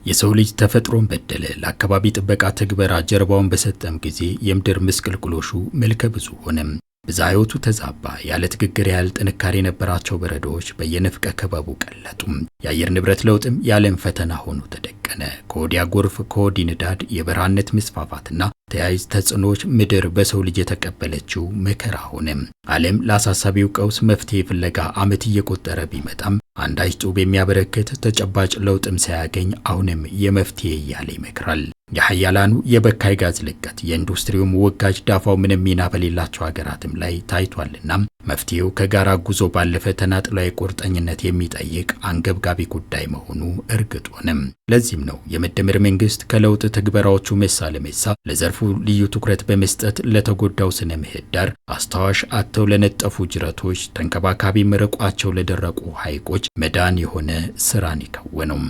የሰው ልጅ ተፈጥሮን በደለ ለአካባቢ ጥበቃ ተግበራ ጀርባውን በሰጠም ጊዜ የምድር ምስቅልቅሎሹ መልከ ብዙ ሆነም። ብዝሃ ሕይወቱ ተዛባ። ያለ ትግግር ያህል ጥንካሬ የነበራቸው በረዶዎች በየነፍቀ ክበቡ ቀለጡም። የአየር ንብረት ለውጥም የዓለም ፈተና ሆኖ ተደቀነ። ከወዲያ ጎርፍ ከወዲህ ንዳድ የበረሃነት መስፋፋትና ተያይዝ ተጽዕኖዎች ምድር በሰው ልጅ የተቀበለችው መከራ ሆነም። ዓለም ለአሳሳቢው ቀውስ መፍትሄ ፍለጋ ዓመት እየቆጠረ ቢመጣም አንዳች ጡብ የሚያበረክት ተጨባጭ ለውጥም ሳያገኝ አሁንም የመፍትሄ እያለ ይመክራል። የኃያላኑ የበካይ ጋዝ ልቀት የኢንዱስትሪውም ወጋጅ ዳፋው ምንም ሚና በሌላቸው ሀገራትም ላይ ታይቷልና መፍትሄው ከጋራ ጉዞ ባለፈ ተናጥላዊ ቁርጠኝነት የሚጠይቅ አንገብጋቢ ጉዳይ መሆኑ እርግጥ ሆነም። ለዚህም ነው የመደመር መንግስት ከለውጥ ትግበራዎቹ መሳ ለመሳ ለዘርፉ ልዩ ትኩረት በመስጠት ለተጎዳው ስነ ምህዳር አስታዋሽ አጥተው ለነጠፉ ጅረቶች ተንከባካቢ መረቋቸው ለደረቁ ሐይቆች መዳን የሆነ ስራን ይከወነው።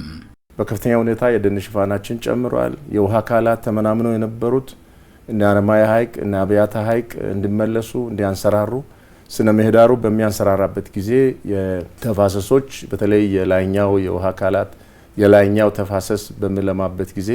በከፍተኛ ሁኔታ የደን ሽፋናችን ጨምሯል። የውሃ አካላት ተመናምነው የነበሩት እነ አረማያ ሐይቅ እና አብያታ ሐይቅ እንዲመለሱ እንዲያንሰራሩ ስነ ምህዳሩ በሚያንሰራራበት ጊዜ የተፋሰሶች በተለይ የላይኛው የውሃ አካላት የላይኛው ተፋሰስ በሚለማበት ጊዜ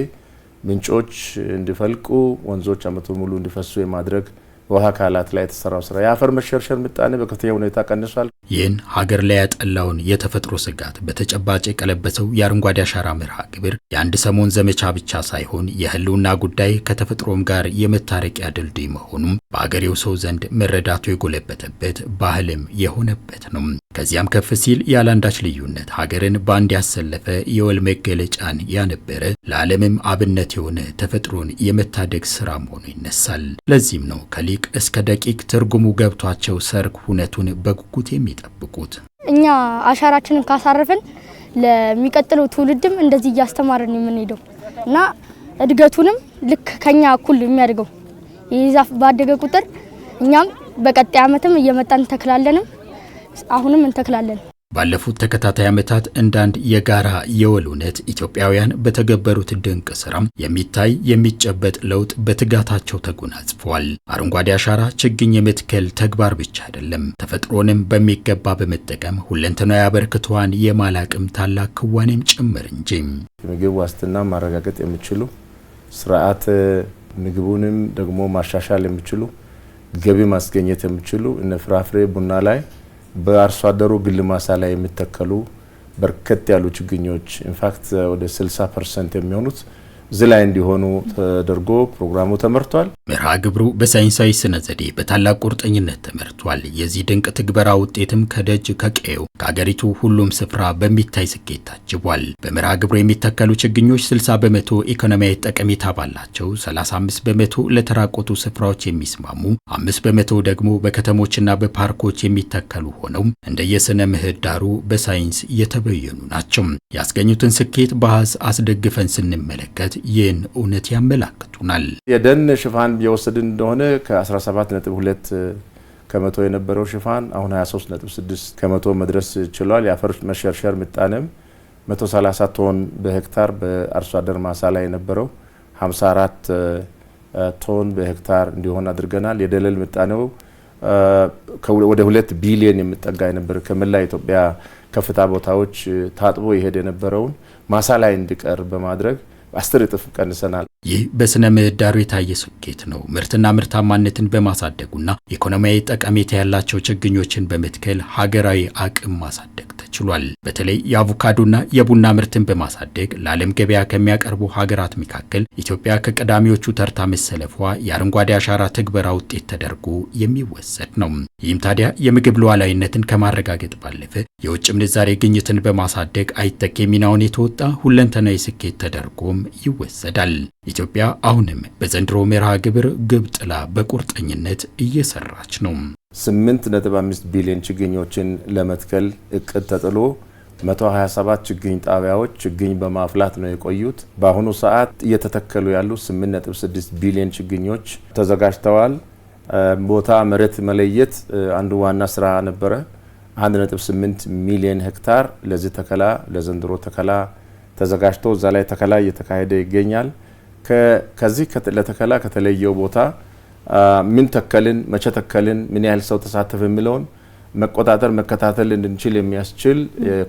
ምንጮች እንዲፈልቁ ወንዞች አመቱ ሙሉ እንዲፈሱ የማድረግ ውሃ አካላት ላይ የተሰራው ስራ የአፈር መሸርሸር ምጣኔ በከፍተኛ ሁኔታ ቀንሷል። ይህን ሀገር ላይ ያጠላውን የተፈጥሮ ስጋት በተጨባጭ የቀለበሰው የአረንጓዴ አሻራ መርሃ ግብር የአንድ ሰሞን ዘመቻ ብቻ ሳይሆን የህልውና ጉዳይ ከተፈጥሮም ጋር የመታረቂያ ድልድይ መሆኑም በአገሬው ሰው ዘንድ መረዳቱ የጎለበተበት ባህልም የሆነበት ነው። ከዚያም ከፍ ሲል ያላንዳች ልዩነት ሀገርን ባንድ ያሰለፈ የወል መገለጫን ያነበረ ለዓለምም አብነት የሆነ ተፈጥሮን የመታደግ ስራ መሆኑ ይነሳል። ለዚህም ነው ከሊቅ እስከ ደቂቅ ትርጉሙ ገብቷቸው ሰርክ ሁነቱን በጉጉት የሚጠብቁት። እኛ አሻራችንን ካሳረፍን ለሚቀጥለው ትውልድም እንደዚህ እያስተማርን የምንሄደው እና እድገቱንም ልክ ከኛ እኩል የሚያድገው ይዛፍ ባደገ ቁጥር እኛም በቀጣይ ዓመትም እየመጣን እንተክላለንም አሁንም እንተክላለን። ባለፉት ተከታታይ ዓመታት እንዳንድ የጋራ የወሉነት ኢትዮጵያውያን በተገበሩት ድንቅ ስራም የሚታይ የሚጨበጥ ለውጥ በትጋታቸው ተጎናጽፈዋል። አረንጓዴ አሻራ ችግኝ የመትከል ተግባር ብቻ አይደለም፣ ተፈጥሮንም በሚገባ በመጠቀም ሁለንተናዊ አበርክቶዋን የማላቅም ታላቅ ክዋኔም ጭምር እንጂ። ምግብ ዋስትና ማረጋገጥ የሚችሉ ስርዓት ምግቡንም ደግሞ ማሻሻል የሚችሉ ገቢ ማስገኘት የሚችሉ እነ ፍራፍሬ ቡና ላይ በአርሶ አደሩ ግል ማሳ ላይ የሚተከሉ በርከት ያሉ ችግኞች ኢንፋክት ወደ 60% የሚሆኑት ዝላይ እንዲሆኑ ተደርጎ ፕሮግራሙ ተመርቷል። መርሃ ግብሩ በሳይንሳዊ ስነ ዘዴ በታላቅ ቁርጠኝነት ተመርቷል። የዚህ ድንቅ ትግበራ ውጤትም ከደጅ ከቀየው ከአገሪቱ ሁሉም ስፍራ በሚታይ ስኬት ታጅቧል። በመርሃ ግብሩ የሚተከሉ ችግኞች 60% ኢኮኖሚያዊ ጠቀሜታ ባላቸው፣ 35% ለተራቆቱ ስፍራዎች የሚስማሙ፣ 5% ደግሞ በከተሞችና በፓርኮች የሚተከሉ ሆነው እንደየስነ ምህዳሩ በሳይንስ የተበየኑ ናቸው። ያስገኙትን ስኬት በአሃዝ አስደግፈን ስንመለከት ይህን እውነት ያመላክቱናል። የደን ሽፋን የወሰድን እንደሆነ ከ17.2 ከመቶ የነበረው ሽፋን አሁን 23.6 ከመቶ መድረስ ችሏል። የአፈር መሸርሸር ምጣኔም 130 ቶን በሄክታር በአርሶ አደር ማሳ ላይ የነበረው 54 ቶን በሄክታር እንዲሆን አድርገናል። የደለል ምጣኔው ወደ 2 ቢሊዮን የሚጠጋ የነበረ ከመላ ኢትዮጵያ ከፍታ ቦታዎች ታጥቦ ይሄድ የነበረውን ማሳ ላይ እንዲቀር በማድረግ 10 እጥፍ ቀንሰናል። ይህ በስነ ምህዳሩ የታየ ስኬት ነው። ምርትና ምርታማነትን በማሳደጉና ኢኮኖሚያዊ ጠቀሜታ ያላቸው ችግኞችን በመትከል ሀገራዊ አቅም ማሳደግ ተችሏል። በተለይ የአቮካዶና የቡና ምርትን በማሳደግ ለዓለም ገበያ ከሚያቀርቡ ሀገራት መካከል ኢትዮጵያ ከቀዳሚዎቹ ተርታ መሰለፏ የአረንጓዴ አሻራ ትግበራ ውጤት ተደርጎ የሚወሰድ ነው። ይህም ታዲያ የምግብ ሉዓላዊነትን ከማረጋገጥ ባለፈ የውጭ ምንዛሬ ግኝትን በማሳደግ አይተኬ ሚናውን የተወጣ ሁለንተናዊ ስኬት ተደርጎም ይወሰዳል። ኢትዮጵያ አሁንም በዘንድሮ መርሃ ግብር ግብ ጥላ በቁርጠኝነት እየሰራች ነው። 8.5 ቢሊዮን ችግኞችን ለመትከል እቅድ ተጥሎ 127 ችግኝ ጣቢያዎች ችግኝ በማፍላት ነው የቆዩት። በአሁኑ ሰዓት እየተተከሉ ያሉ 8.6 ቢሊዮን ችግኞች ተዘጋጅተዋል። ቦታ መሬት መለየት አንዱ ዋና ስራ ነበረ። 1.8 ሚሊዮን ሄክታር ለዚህ ተከላ ለዘንድሮ ተከላ ተዘጋጅቶ እዛ ላይ ተከላ እየተካሄደ ይገኛል። ከዚህ ለተከላ ከተለየው ቦታ ምን ተከልን፣ መቼ ተከልን፣ ምን ያህል ሰው ተሳተፈ የሚለውን መቆጣጠር መከታተል እንድንችል የሚያስችል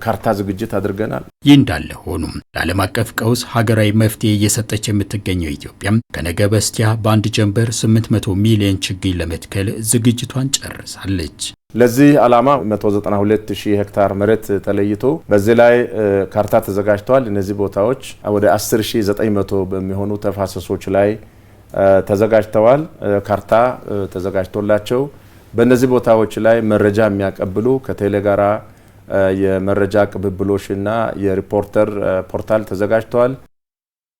ካርታ ዝግጅት አድርገናል። ይህ እንዳለ ሆኖም ለዓለም አቀፍ ቀውስ ሀገራዊ መፍትሄ እየሰጠች የምትገኘው ኢትዮጵያ ከነገ በስቲያ በአንድ ጀንበር 800 ሚሊዮን ችግኝ ለመትከል ዝግጅቷን ጨርሳለች። ለዚህ ዓላማ 192000 ሄክታር መሬት ተለይቶ በዚህ ላይ ካርታ ተዘጋጅቷል። እነዚህ ቦታዎች ወደ 10900 በሚሆኑ ተፋሰሶች ላይ ተዘጋጅተዋል። ካርታ ተዘጋጅቶላቸው በእነዚህ ቦታዎች ላይ መረጃ የሚያቀብሉ ከቴሌ ጋራ የመረጃ ቅብብሎችና የሪፖርተር ፖርታል ተዘጋጅተዋል።